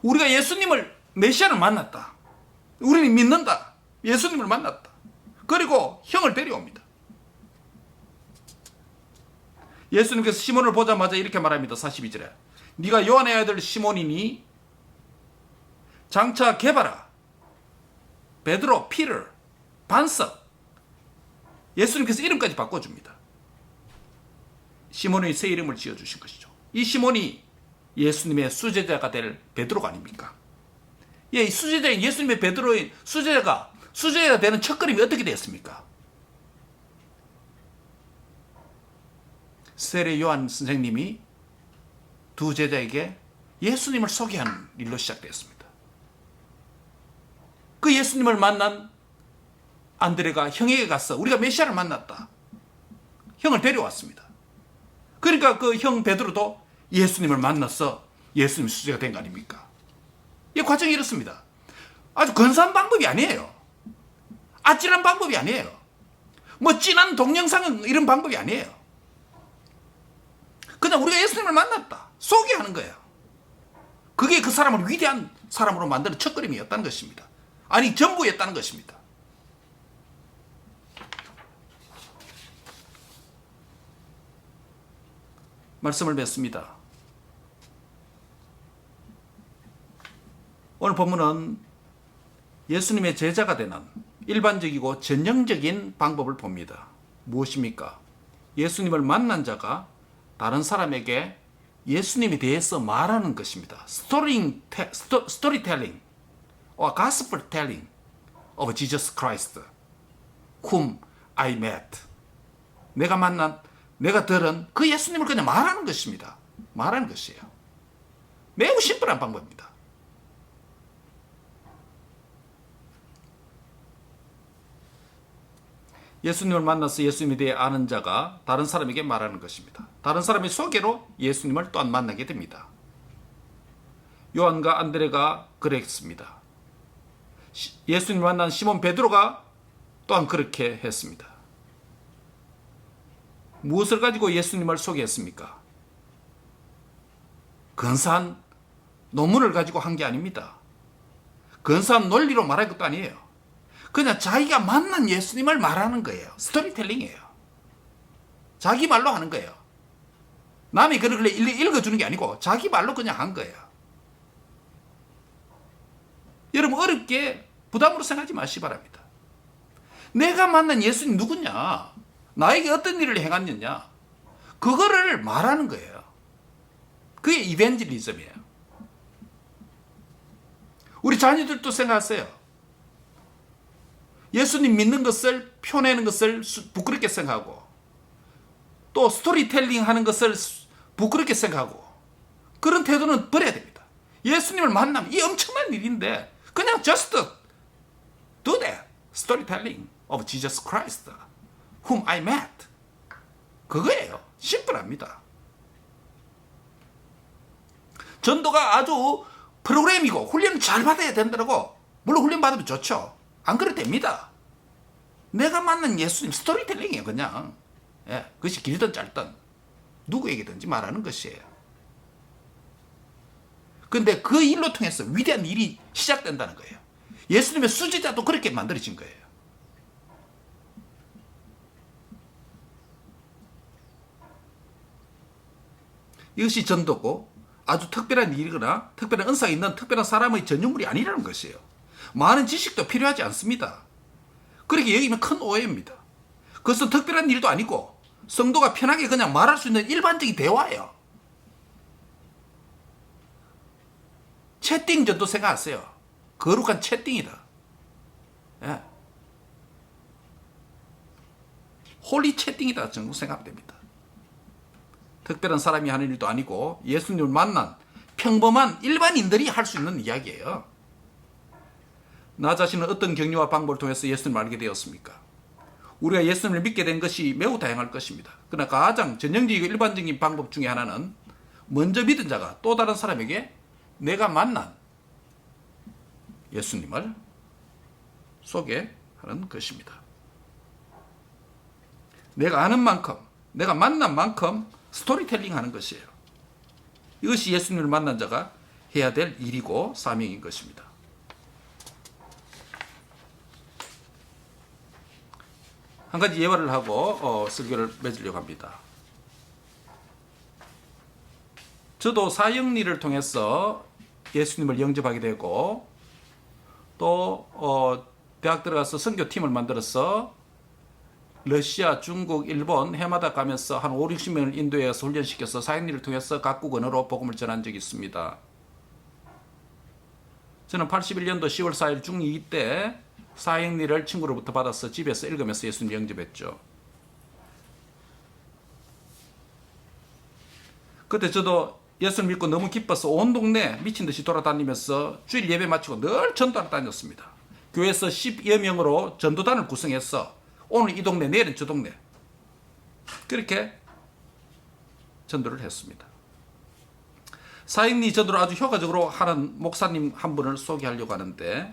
우리가 예수님을 메시아를 만났다. 우리는 믿는다. 예수님을 만났다. 그리고 형을 데려옵니다. 예수님께서 시몬을 보자마자 이렇게 말합니다. 42절에 네가 요한의 아들 시몬이니 장차 개바라 베드로 피터 반석 예수님께서 이름까지 바꿔줍니다. 시몬의 새 이름을 지어주신 것이죠. 이 시몬이 예수님의 수제자가 될 베드로가 아닙니까? 예, 이 수제자인 예수님의 베드로인 수제자가 되는 첫걸음이 어떻게 되었습니까? 세례 요한 선생님이 두 제자에게 예수님을 소개하는 일로 시작되었습니다. 그 예수님을 만난 안드레가 형에게 가서 우리가 메시아를 만났다. 형을 데려왔습니다. 그러니까 그 형 베드로도 예수님을 만나서 예수님 수제가 된 거 아닙니까? 이 과정이 이렇습니다. 아주 근사한 방법이 아니에요. 아찔한 방법이 아니에요. 뭐 진한 동영상 이런 방법이 아니에요. 그냥 우리가 예수님을 만났다. 소개하는 거예요. 그게 그 사람을 위대한 사람으로 만드는 첫걸음이었다는 것입니다. 아니 전부였다는 것입니다. 말씀을 맺습니다. 오늘 본문은 예수님의 제자가 되는 일반적이고 전형적인 방법을 봅니다. 무엇입니까? 예수님을 만난 자가 다른 사람에게 예수님에 대해서 말하는 것입니다. 스토리텔링 or gospel telling of Jesus Christ whom I met. 내가 만난, 내가 들은 그 예수님을 그냥 말하는 것입니다. 말하는 것이에요. 매우 심플한 방법입니다. 예수님을 만나서 예수님에 대해 아는 자가 다른 사람에게 말하는 것입니다. 다른 사람의 소개로 예수님을 또한 만나게 됩니다. 요한과 안드레가 그랬습니다. 예수님을 만난 시몬 베드로가 또한 그렇게 했습니다. 무엇을 가지고 예수님을 소개했습니까? 근사한 논문을 가지고 한 게 아닙니다. 근사한 논리로 말할 것도 아니에요. 그냥 자기가 만난 예수님을 말하는 거예요. 스토리텔링이에요. 자기 말로 하는 거예요. 남이 그걸 읽어주는 게 아니고 자기 말로 그냥 한 거예요. 여러분 어렵게 부담으로 생각하지 마시기 바랍니다. 내가 만난 예수님 누구냐? 나에게 어떤 일을 행했느냐? 그거를 말하는 거예요. 그게 이벤젤리즘이에요. 우리 자녀들도 생각하세요. 예수님 믿는 것을 표내는 것을 부끄럽게 생각하고 또 스토리텔링 하는 것을 부끄럽게 생각하고 그런 태도는 버려야 됩니다. 예수님을 만나면 이 엄청난 일인데 그냥 just do that. Storytelling of Jesus Christ whom I met. 그거예요. 심플합니다. 전도가 아주 프로그램이고 훈련을 잘 받아야 된다고. 물론 훈련 받으면 좋죠. 안 그래도 됩니다. 내가 만난 예수님 스토리텔링이에요. 그냥 그것이 길든 짧든 누구에게든지 말하는 것이에요. 근데 그 일로 통해서 위대한 일이 시작된다는 거예요. 예수님의 수제자도 그렇게 만들어진 거예요. 이것이 전도고 아주 특별한 일이거나 특별한 은사가 있는 특별한 사람의 전유물이 아니라는 것이에요. 많은 지식도 필요하지 않습니다. 그렇게 여기면 큰 오해입니다. 그것은 특별한 일도 아니고 성도가 편하게 그냥 말할 수 있는 일반적인 대화예요. 채팅 전도 생각하세요. 거룩한 채팅이다. 예. 홀리 채팅이다 정도 생각됩니다. 특별한 사람이 하는 일도 아니고 예수님을 만난 평범한 일반인들이 할 수 있는 이야기예요. 나 자신은 어떤 격려와 방법을 통해서 예수님을 알게 되었습니까? 우리가 예수님을 믿게 된 것이 매우 다양할 것입니다. 그러나 가장 전형적이고 일반적인 방법 중에 하나는 먼저 믿은 자가 또 다른 사람에게 내가 만난 예수님을 소개하는 것입니다. 내가 아는 만큼, 내가 만난 만큼 스토리텔링 하는 것이에요. 이것이 예수님을 만난 자가 해야 될 일이고 사명인 것입니다. 한 가지 예화를 하고 설교를 맺으려고 합니다. 저도 사형리를 통해서 예수님을 영접하게 되고 또 대학 들어가서 선교팀을 만들어서 러시아, 중국, 일본 해마다 가면서 한 5, 60명을 인도해서 훈련시켜서 사형리를 통해서 각국 언어로 복음을 전한 적이 있습니다. 저는 81년도 10월 4일 중2 때 사형리를 친구로부터 받아서 집에서 읽으면서 예수님 영접했죠. 그때 저도 예수를 믿고 너무 기뻐서 온 동네 미친 듯이 돌아다니면서 주일 예배 마치고 늘 전도를 다녔습니다. 교회에서 10여 명으로 전도단을 구성해서 오늘 이 동네, 내일은 저 동네 그렇게 전도를 했습니다. 사형리 전도를 아주 효과적으로 하는 목사님 한 분을 소개하려고 하는데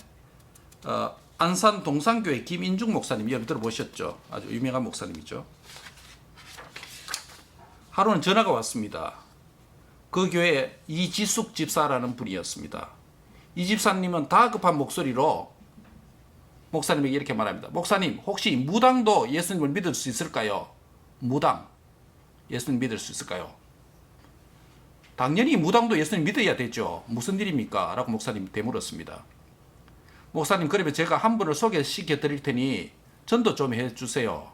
안산 동산교회 김인중 목사님 여러분 들어보셨죠? 아주 유명한 목사님이죠. 하루는 전화가 왔습니다. 그 교회에 이지숙 집사라는 분이었습니다. 이 집사님은 다급한 목소리로 목사님에게 이렇게 말합니다. 목사님, 혹시 무당도 예수님을 믿을 수 있을까요? 무당, 예수님 믿을 수 있을까요? 당연히 무당도 예수님 믿어야 되죠. 무슨 일입니까? 라고 목사님 되물었습니다. 목사님, 그러면 제가 한 분을 소개시켜 드릴 테니 전도 좀 해주세요.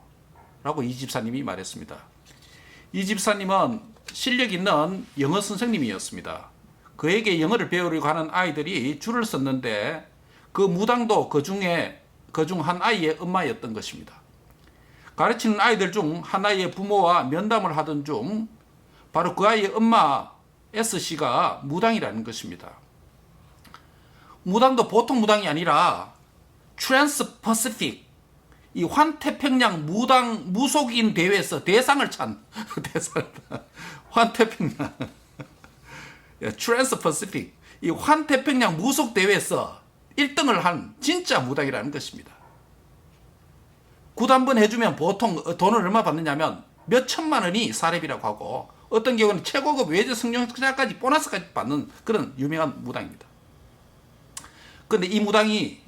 라고 이 집사님이 말했습니다. 이 집사님은 실력 있는 영어 선생님이었습니다. 그에게 영어를 배우려고 하는 아이들이 줄을 섰는데 그 무당도 그중 한 아이의 엄마였던 것입니다. 가르치는 아이들 중 하나의 부모와 면담을 하던 중 바로 그 아이의 엄마 S씨가 무당이라는 것입니다. 무당도 보통 무당이 아니라 트랜스퍼시픽, 이 환태평양 무당 무속인 대회에서 대상을 찬 환태평양 트랜스퍼시픽 이 환태평양 무속 대회에서 1등을 한 진짜 무당이라는 것입니다. 굿 한 번 해주면 보통 돈을 얼마 받느냐면 몇 천만 원이 사례비라고 하고 어떤 경우는 최고급 외제 승용차까지 보너스까지 받는 그런 유명한 무당입니다. 그런데 이 무당이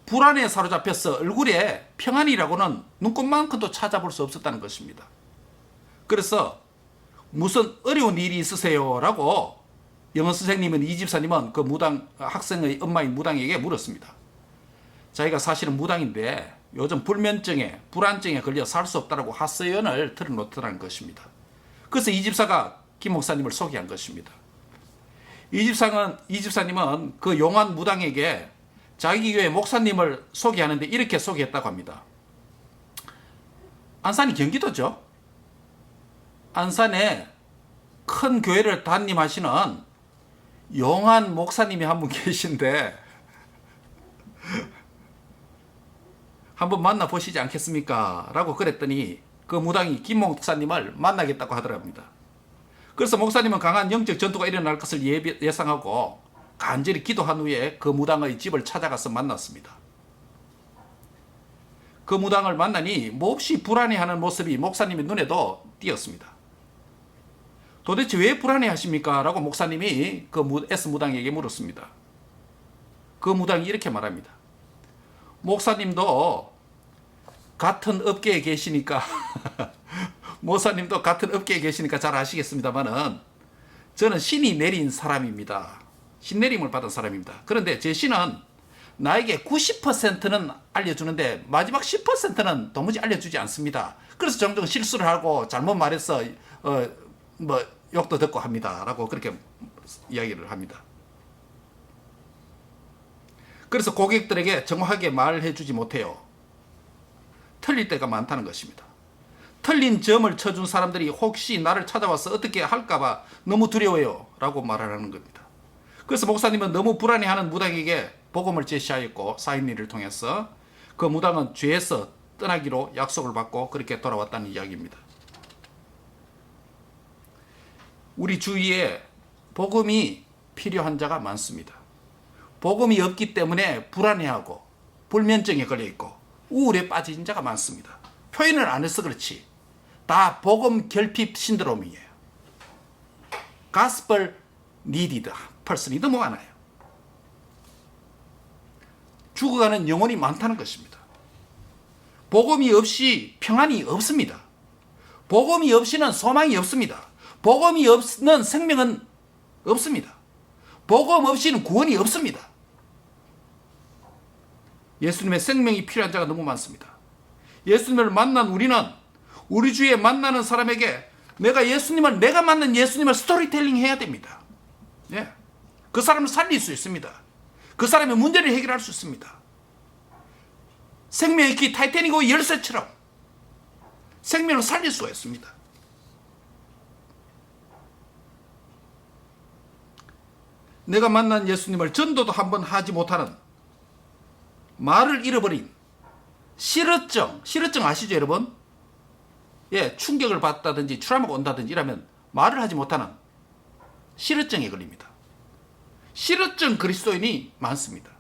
불안에 사로잡혀서 얼굴에 평안이라고는 눈곱만큼도 찾아볼 수 없었다는 것입니다. 그래서 무슨 어려운 일이 있으세요? 라고 영어 선생님은 이 집사님은 그 무당 학생의 엄마인 무당에게 물었습니다. 자기가 사실은 무당인데 요즘 불면증에 불안증에 걸려 살 수 없다라고 하소연을 틀어놓더라는 것입니다. 그래서 이 집사가 김 목사님을 소개한 것입니다. 이 집사님은 그 용한 무당에게 자기 교회 목사님을 소개하는데 이렇게 소개했다고 합니다. 안산이 경기도죠. 안산에 큰 교회를 담임하시는 용한 목사님이 한 분 계신데 한번 만나보시지 않겠습니까? 라고 그랬더니 그 무당이 김 목사님을 만나겠다고 하더랍니다. 그래서 목사님은 강한 영적 전투가 일어날 것을 예상하고 간절히 기도한 후에 그 무당의 집을 찾아가서 만났습니다. 그 무당을 만나니 몹시 불안해하는 모습이 목사님의 눈에도 띄었습니다. 도대체 왜 불안해하십니까? 라고 목사님이 그 S 무당에게 물었습니다. 그 무당이 이렇게 말합니다. 목사님도 같은 업계에 계시니까 목사님도 같은 업계에 계시니까 잘 아시겠습니다만은 저는 신이 내린 사람입니다. 신내림을 받은 사람입니다. 그런데 제 신은 나에게 90%는 알려주는데 마지막 10%는 도무지 알려주지 않습니다. 그래서 종종 실수를 하고 잘못 말해서 욕도 듣고 합니다. 라고 그렇게 이야기를 합니다. 그래서 고객들에게 정확하게 말해주지 못해요. 틀릴 때가 많다는 것입니다. 틀린 점을 쳐준 사람들이 혹시 나를 찾아와서 어떻게 할까봐 너무 두려워요. 라고 말하는 겁니다. 그래서 목사님은 너무 불안해하는 무당에게 복음을 제시하였고 사인리를 통해서 그 무당은 죄에서 떠나기로 약속을 받고 그렇게 돌아왔다는 이야기입니다. 우리 주위에 복음이 필요한 자가 많습니다. 복음이 없기 때문에 불안해하고 불면증에 걸려있고 우울에 빠진 자가 많습니다. 표현을 안 해서 그렇지 다 복음 결핍 신드롬이에요. Gospel needed person이 너무 많아요. 죽어가는 영혼이 많다는 것입니다. 복음이 없이 평안이 없습니다. 복음이 없이는 소망이 없습니다. 복음이 없는 생명은 없습니다. 복음 없이는 구원이 없습니다. 예수님의 생명이 필요한 자가 너무 많습니다. 예수님을 만난 우리는 우리 주위에 만나는 사람에게 내가 만난 예수님을 스토리텔링 해야 됩니다. 예. 그 사람을 살릴 수 있습니다. 그 사람의 문제를 해결할 수 있습니다. 생명의 키 타이타닉 열쇠처럼 생명을 살릴 수가 있습니다. 내가 만난 예수님을 전도도 한번 하지 못하는 말을 잃어버린 실어증 아시죠 여러분? 예, 충격을 받다든지 트라우마가 온다든지 이러면 말을 하지 못하는 실어증에 걸립니다. 실어증 그리스도인이 많습니다.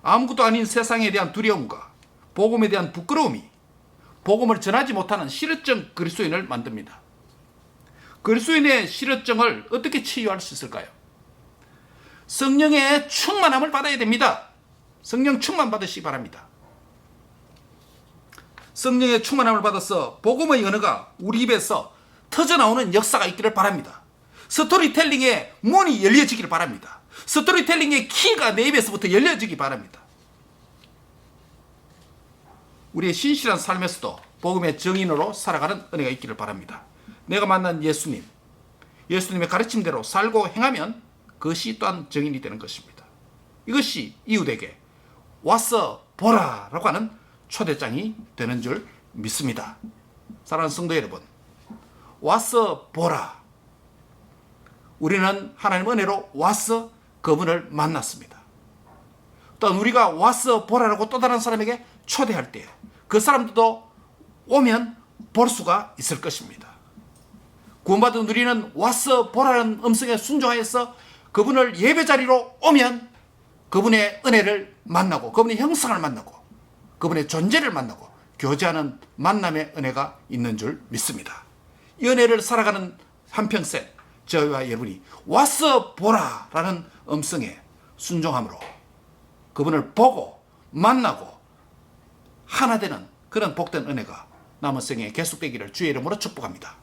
아무것도 아닌 세상에 대한 두려움과 복음에 대한 부끄러움이 복음을 전하지 못하는 실어증 그리스도인을 만듭니다. 그리스도인의 실어증을 어떻게 치유할 수 있을까요? 성령의 충만함을 받아야 됩니다. 성령 충만 받으시기 바랍니다. 성령의 충만함을 받아서 복음의 언어가 우리 입에서 터져나오는 역사가 있기를 바랍니다. 스토리텔링의 문이 열려지기를 바랍니다. 스토리텔링의 키가 내 입에서부터 열려지기 바랍니다. 우리의 신실한 삶에서도 복음의 증인으로 살아가는 은혜가 있기를 바랍니다. 내가 만난 예수님의 가르침대로 살고 행하면 그것이 또한 증인이 되는 것입니다. 이것이 이웃에게 와서 보라 라고 하는 초대장이 되는 줄 믿습니다. 사랑하는 성도 여러분, 와서 보라. 우리는 하나님 은혜로 와서 그분을 만났습니다. 또한 우리가 와서 보라라고 또 다른 사람에게 초대할 때 그 사람들도 오면 볼 수가 있을 것입니다. 구원받은 우리는 와서 보라는 음성에 순종하여서 그분을 예배 자리로 오면 그분의 은혜를 만나고 그분의 형상을 만나고 그분의 존재를 만나고 교제하는 만남의 은혜가 있는 줄 믿습니다. 이 은혜를 살아가는 한평생 저희와 여러분이 와서 보라라는 음성에 순종함으로 그분을 보고 만나고 하나 되는 그런 복된 은혜가 남은 생에 계속되기를 주의 이름으로 축복합니다.